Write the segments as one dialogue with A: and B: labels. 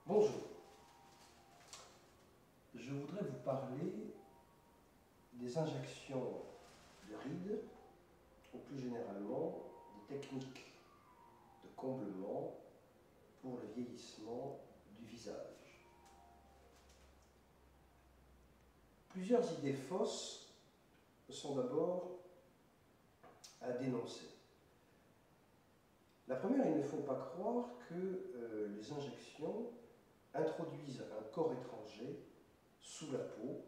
A: Bonjour, je voudrais vous parler des injections de rides, ou plus généralement des techniques de comblement pour le vieillissement du visage. Plusieurs idées fausses sont d'abord à dénoncer. La première, il ne faut pas croire que les injections introduisent un corps étranger sous la peau,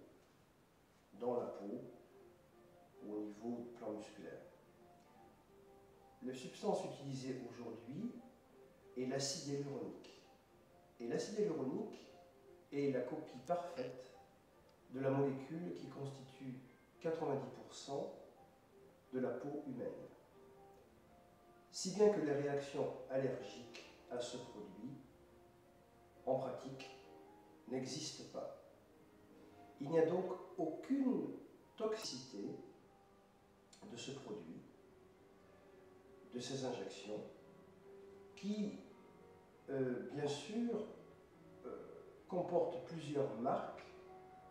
A: dans la peau ou au niveau du plan musculaire. La substance utilisée aujourd'hui est l'acide hyaluronique. Et l'acide hyaluronique est la copie parfaite de la molécule qui constitue 90% de la peau humaine. Si bien que les réactions allergiques à ce produit, en pratique, n'existent pas. Il n'y a donc aucune toxicité de ce produit, de ces injections, qui, bien sûr, comportent plusieurs marques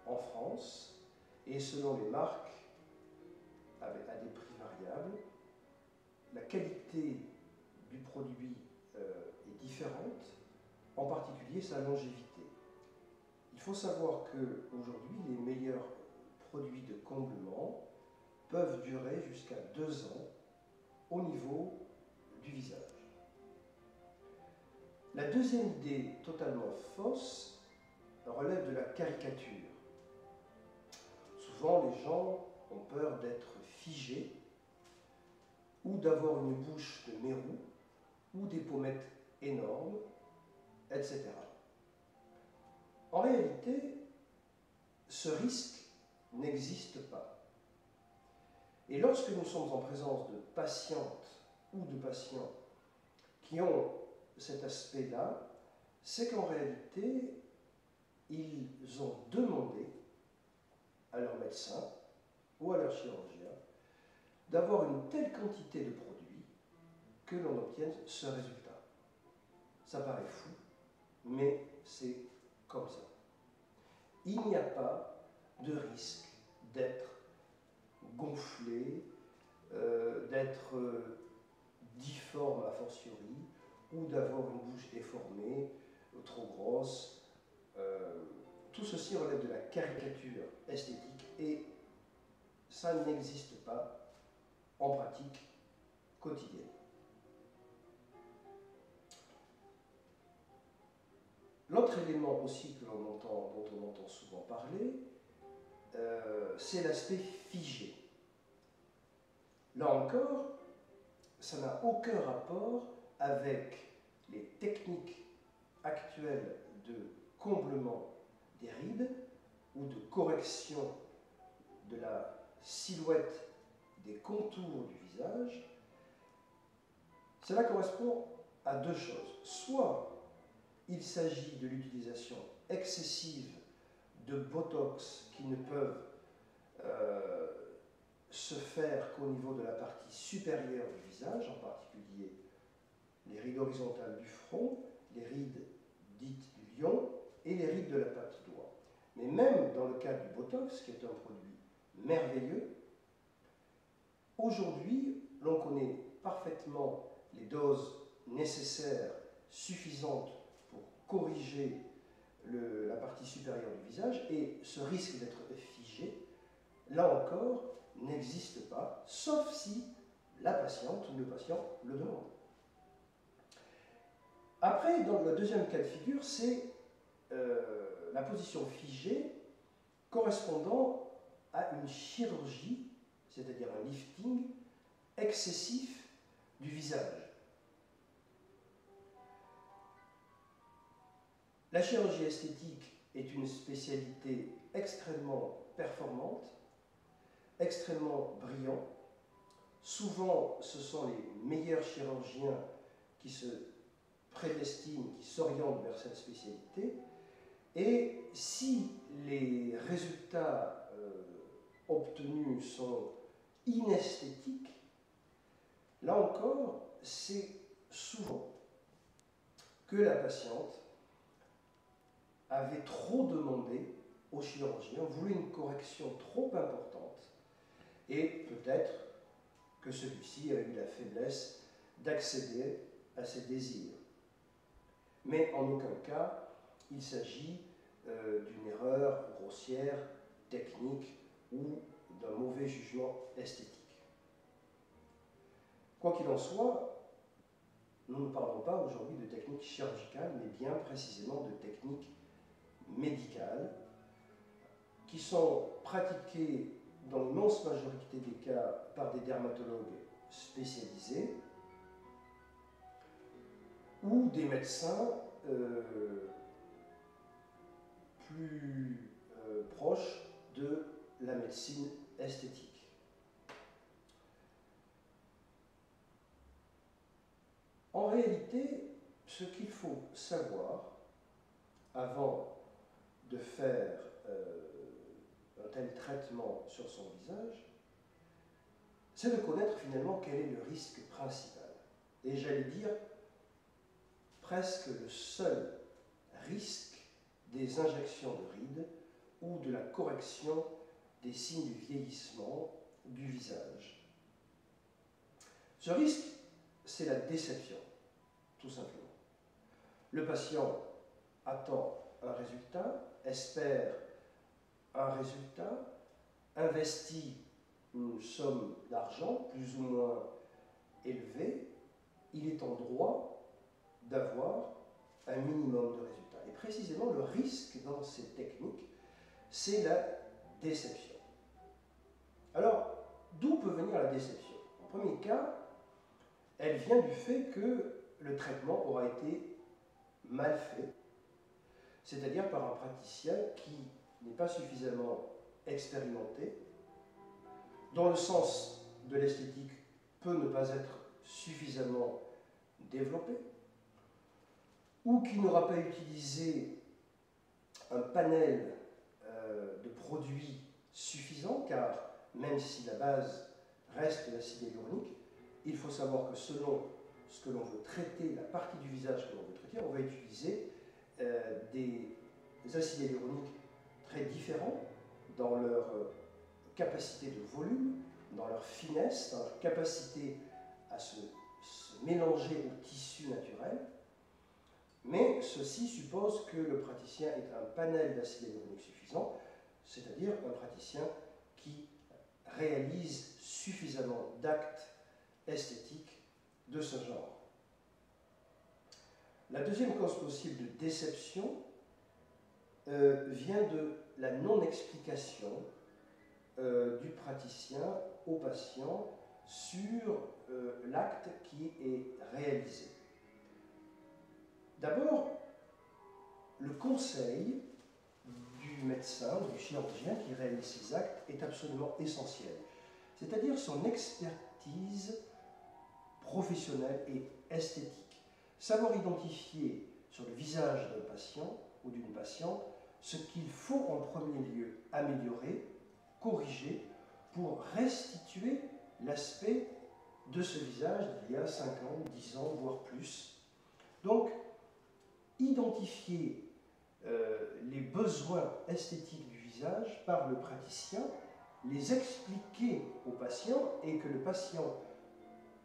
A: en France, et selon les marques, à des prix variables. La qualité du produit est différente, en particulier sa longévité. Il faut savoir qu'aujourd'hui, les meilleurs produits de comblement peuvent durer jusqu'à 2 ans au niveau du visage. La deuxième idée totalement fausse relève de la caricature. Souvent, les gens ont peur d'être figés ou d'avoir une bouche de mérou ou des pommettes énormes, etc. En réalité, ce risque n'existe pas. Et lorsque nous sommes en présence de patientes ou de patients qui ont cet aspect-là, c'est qu'en réalité, ils ont demandé à leur médecin ou à leur chirurgien d'avoir une telle quantité de produits que l'on obtienne ce résultat. Ça paraît fou, mais c'est comme ça. Il n'y a pas de risque d'être gonflé, d'être difforme a fortiori, ou d'avoir une bouche déformée, trop grosse. Tout ceci relève de la caricature esthétique et ça n'existe pas en pratique quotidienne. L'autre élément aussi dont on entend souvent parler, c'est l'aspect figé. Là encore, ça n'a aucun rapport avec les techniques actuelles de comblement des rides ou de correction de la silhouette des contours du visage. Cela correspond à deux choses. Soit il s'agit de l'utilisation excessive de Botox qui ne peuvent se faire qu'au niveau de la partie supérieure du visage, en particulier les rides horizontales du front, les rides dites du lion et les rides de la patte doigt. Mais même dans le cas du Botox, qui est un produit merveilleux, aujourd'hui, l'on connaît parfaitement les doses nécessaires, suffisantes pour corriger la partie supérieure du visage, et ce risque d'être figé, là encore, n'existe pas, sauf si la patiente ou le patient le demande. Après, dans le deuxième cas de figure, c'est la position figée correspondant à une chirurgie, c'est-à-dire un lifting excessif du visage. La chirurgie esthétique est une spécialité extrêmement performante, extrêmement brillante. Souvent, ce sont les meilleurs chirurgiens qui se prédestinent, qui s'orientent vers cette spécialité. Et si les résultats obtenus sont inesthétiques, là encore, c'est souvent que la patiente avait trop demandé au chirurgien, voulait une correction trop importante, et peut-être que celui-ci a eu la faiblesse d'accéder à ses désirs. Mais en aucun cas, il s'agit d'une erreur grossière, technique ou d'un mauvais jugement esthétique. Quoi qu'il en soit, nous ne parlons pas aujourd'hui de technique chirurgicale, mais bien précisément de techniques médicales qui sont pratiquées dans l'immense majorité des cas par des dermatologues spécialisés ou des médecins plus proches de la médecine esthétique. En réalité, ce qu'il faut savoir avant de faire un tel traitement sur son visage, c'est de connaître finalement quel est le risque principal. Et j'allais dire presque le seul risque des injections de rides ou de la correction des signes du vieillissement du visage. Ce risque, c'est la déception, tout simplement. Le patient attend un résultat, espère un résultat, investit une somme d'argent plus ou moins élevée, il est en droit d'avoir un minimum de résultats. Et précisément, le risque dans ces techniques, c'est la déception. Alors, d'où peut venir la déception? En premier cas, elle vient du fait que le traitement aura été mal fait, c'est-à-dire par un praticien qui n'est pas suffisamment expérimenté, dont le sens de l'esthétique peut ne pas être suffisamment développé, ou qui n'aura pas utilisé un panel de produits suffisant, car même si la base reste l'acide hyaluronique, il faut savoir que selon ce que l'on veut traiter, la partie du visage que l'on veut traiter, on va utiliser des acides hyaluroniques très différents dans leur capacité de volume, dans leur finesse, dans leur capacité à se mélanger au tissu naturel. Mais ceci suppose que le praticien ait un panel d'acide hyaluronique suffisant, c'est-à-dire un praticien qui réalise suffisamment d'actes esthétiques de ce genre. La deuxième cause possible de déception vient de la non-explication du praticien au patient sur l'acte qui est réalisé. D'abord, le conseil du médecin, du chirurgien qui réalise ces actes est absolument essentiel, c'est-à-dire son expertise professionnelle et esthétique. Savoir identifier sur le visage d'un patient ou d'une patiente ce qu'il faut en premier lieu améliorer, corriger, pour restituer l'aspect de ce visage d'il y a 5 ans, 10 ans, voire plus. Donc, identifier les besoins esthétiques du visage par le praticien, les expliquer au patient et que le patient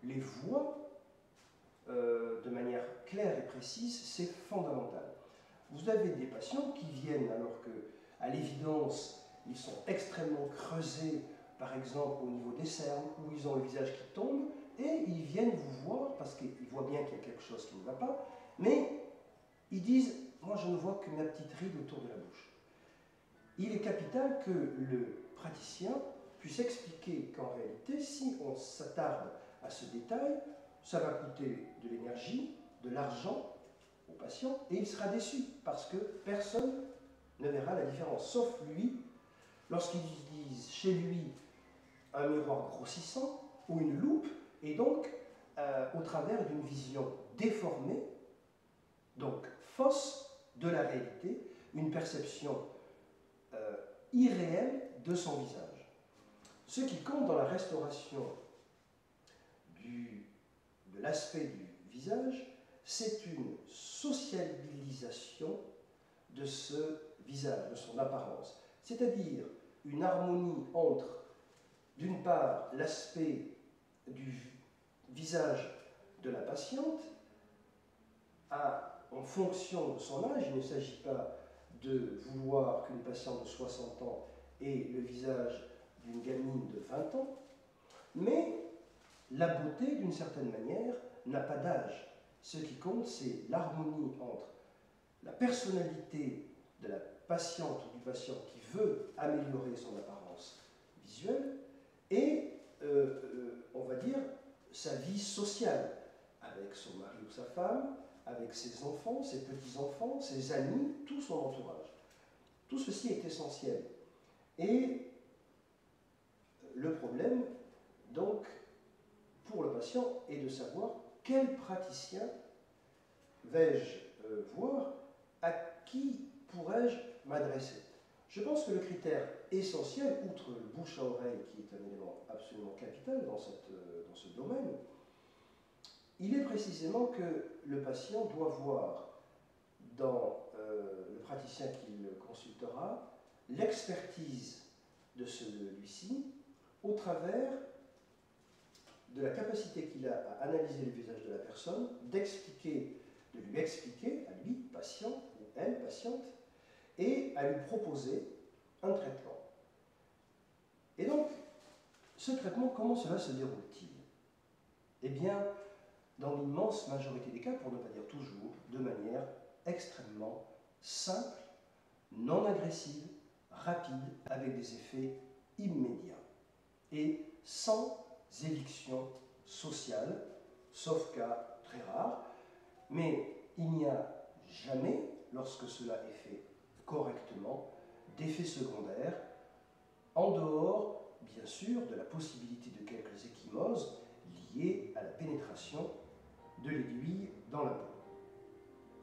A: les voit de manière claire et précise, c'est fondamental. Vous avez des patients qui viennent alors que, à l'évidence, ils sont extrêmement creusés, par exemple au niveau des cernes, où ils ont le visage qui tombe, et ils viennent vous voir parce qu'ils voient bien qu'il y a quelque chose qui ne va pas, mais ils disent « moi je ne vois que ma petite ride autour de la bouche ». Il est capital que le praticien puisse expliquer qu'en réalité, si on s'attarde à ce détail, ça va coûter de l'énergie, de l'argent au patient, et il sera déçu parce que personne ne verra la différence, sauf lui, lorsqu'il utilise chez lui un miroir grossissant ou une loupe, et donc au travers d'une vision déformée, donc fausse de la réalité, une perception irréelle de son visage. Ce qui compte dans la restauration de l'aspect du visage, c'est une sociabilisation de ce visage, de son apparence. C'est-à-dire une harmonie entre, d'une part, l'aspect du visage de la patiente, en fonction de son âge. Il ne s'agit pas de vouloir qu'une patiente de 60 ans ait le visage d'une gamine de 20 ans, mais la beauté, d'une certaine manière, n'a pas d'âge. Ce qui compte, c'est l'harmonie entre la personnalité de la patiente ou du patient qui veut améliorer son apparence visuelle et, on va dire, sa vie sociale, avec son mari ou sa femme, avec ses enfants, ses petits-enfants, ses amis, tout son entourage. Tout ceci est essentiel. Et le problème, donc, pour le patient, est de savoir quel praticien vais-je voir, à qui pourrais-je m'adresser. Je pense que le critère essentiel, outre le bouche à oreille, qui est un élément absolument capital dans ce domaine, il est précisément que le patient doit voir dans le praticien qu'il consultera l'expertise de celui-ci au travers de la capacité qu'il a à analyser le visage de la personne, de lui expliquer, à lui, patient, ou elle, patiente, et à lui proposer un traitement. Et donc, ce traitement, comment cela se déroule-t-il? Eh bien, dans l'immense majorité des cas, pour ne pas dire toujours, de manière extrêmement simple, non agressive, rapide, avec des effets immédiats et sans éviction sociale, sauf cas très rares, mais il n'y a jamais, lorsque cela est fait correctement, d'effets secondaires, en dehors, bien sûr, de la possibilité de quelques ecchymoses liées à la pénétration de l'aiguille dans la peau.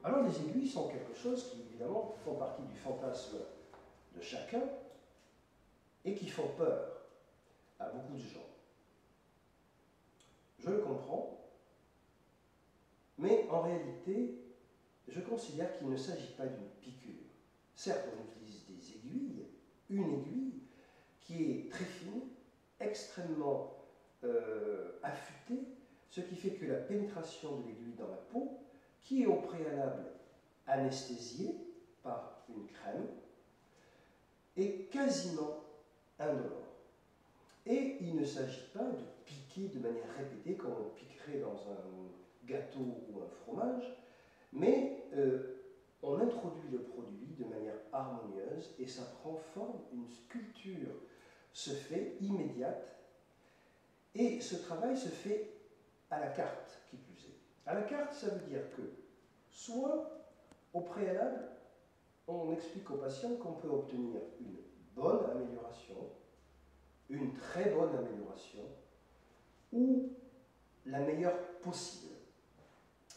A: Alors les aiguilles sont quelque chose qui, évidemment, font partie du fantasme de chacun et qui font peur à beaucoup de gens. Je le comprends, mais en réalité, je considère qu'il ne s'agit pas d'une piqûre. Certes, on utilise des aiguilles, une aiguille qui est très fine, extrêmement affûtée, ce qui fait que la pénétration de l'aiguille dans la peau, qui est au préalable anesthésiée par une crème, est quasiment indolore. Et il ne s'agit pas de piquer de manière répétée comme on piquerait dans un gâteau ou un fromage, mais on introduit le produit de manière harmonieuse et ça prend forme, une sculpture se fait immédiate et ce travail se fait à la carte, qui plus est. À la carte, ça veut dire que soit au préalable, on explique au patient qu'on peut obtenir une bonne amélioration, une très bonne amélioration ou la meilleure possible.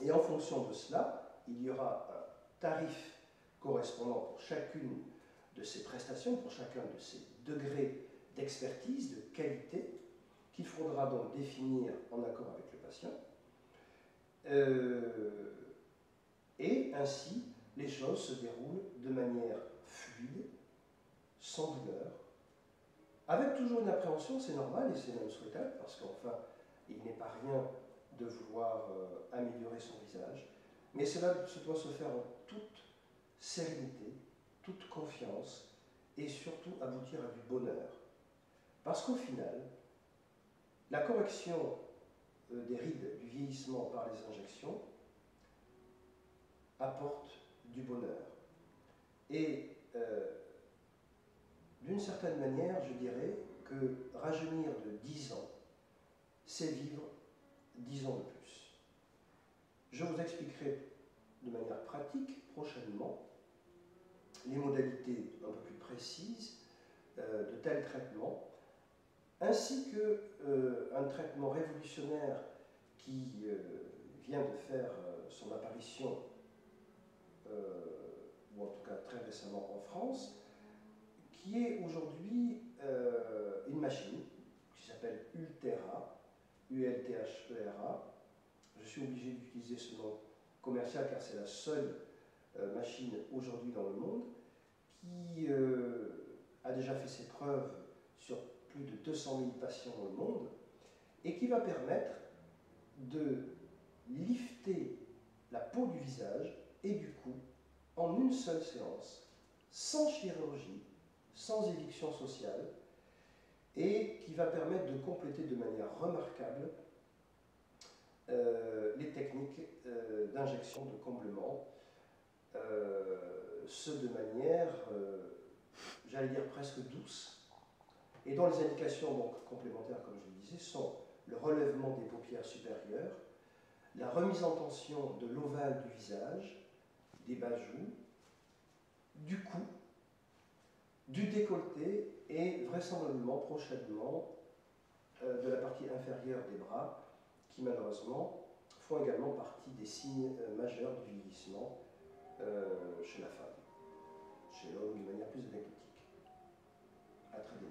A: Et en fonction de cela, il y aura un tarif correspondant pour chacune de ces prestations, pour chacun de ces degrés d'expertise, de qualité, qu'il faudra donc définir en accord avec le patient. Et ainsi, les choses se déroulent de manière fluide, sans douleur, avec toujours une appréhension, c'est normal et c'est même souhaitable, parce qu'enfin, il n'est pas rien de vouloir améliorer son visage, mais cela doit se faire en toute sérénité, toute confiance, et surtout aboutir à du bonheur. Parce qu'au final, la correction des rides du vieillissement par les injections apporte du bonheur. Et d'une certaine manière, je dirais que rajeunir de 10 ans, c'est vivre 10 ans de plus. Je vous expliquerai de manière pratique prochainement les modalités un peu plus précises de tel traitement, ainsi qu'un traitement révolutionnaire qui vient de faire son apparition, ou en tout cas très récemment en France, qui est aujourd'hui une machine qui s'appelle Ulthera, U-L-T-H-E-R-A. Je suis obligé d'utiliser ce nom commercial car c'est la seule machine aujourd'hui dans le monde, qui a déjà fait ses preuves sur plus de 200 000 patients dans le monde, et qui va permettre de lifter la peau du visage et du cou en une seule séance, sans chirurgie, sans éviction sociale, et qui va permettre de compléter de manière remarquable les techniques d'injection, de comblement, ce de manière, j'allais dire presque douce, et dont les indications donc, complémentaires, comme je le disais, sont le relèvement des paupières supérieures, la remise en tension de l'ovale du visage, des bas joues, du cou, du décolleté et vraisemblablement, prochainement, de la partie inférieure des bras, qui malheureusement font également partie des signes majeurs du vieillissement chez la femme, chez l'homme de manière plus anecdotique. À très bientôt.